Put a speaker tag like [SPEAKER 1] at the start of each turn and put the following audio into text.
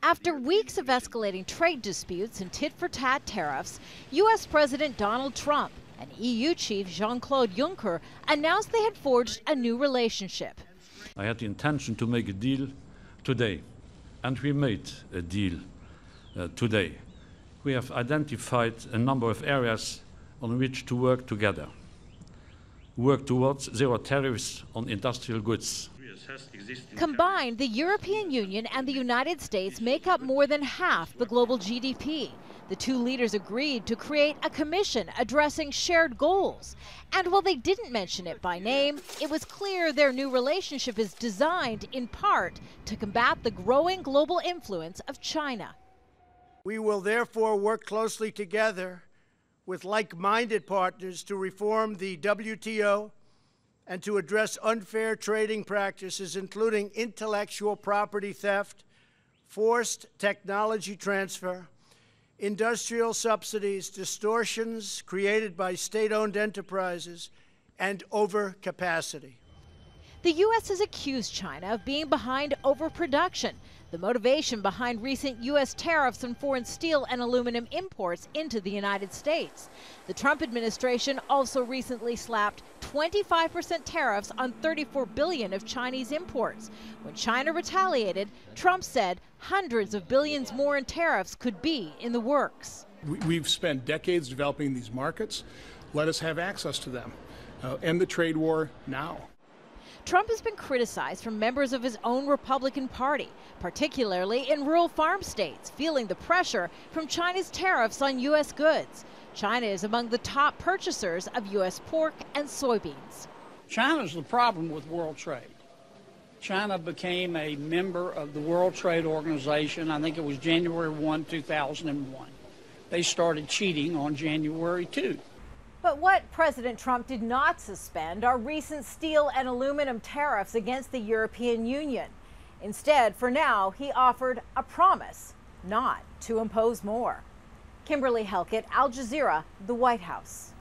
[SPEAKER 1] After weeks of escalating trade disputes and tit-for-tat tariffs, U.S. President Donald Trump and EU chief Jean-Claude Juncker announced they had forged a new relationship.
[SPEAKER 2] I had the intention to make a deal today, and we made a deal today. We have identified a number of areas on which to work together. Work towards zero tariffs on industrial goods.
[SPEAKER 1] Combined, the European Union and the United States make up more than half the global GDP. The two leaders agreed to create a commission addressing shared goals. And while they didn't mention it by name, it was clear their new relationship is designed, in part, to combat the growing global influence of China.
[SPEAKER 3] We will therefore work closely together with like-minded partners to reform the WTO and to address unfair trading practices, including intellectual property theft, forced technology transfer, industrial subsidies, distortions created by state-owned enterprises, and overcapacity.
[SPEAKER 1] The U.S. has accused China of being behind overproduction, the motivation behind recent U.S. tariffs on foreign steel and aluminum imports into the United States. The Trump administration also recently slapped 25% tariffs on $34 billion of Chinese imports. When China retaliated, Trump said hundreds of billions more in tariffs could be in the works.
[SPEAKER 4] We've spent decades developing these markets. Let us have access to them. End the trade war now.
[SPEAKER 1] Trump has been criticized from members of his own Republican Party, particularly in rural farm states, feeling the pressure from China's tariffs on U.S. goods. China is among the top purchasers of U.S. pork and soybeans.
[SPEAKER 5] China's the problem with world trade. China became a member of the World Trade Organization, I think it was January 1, 2001. They started cheating on January 2.
[SPEAKER 1] But what President Trump did not suspend are recent steel and aluminum tariffs against the European Union. Instead, for now, he offered a promise not to impose more. Kimberly, Halkett, Al Jazeera, the White House.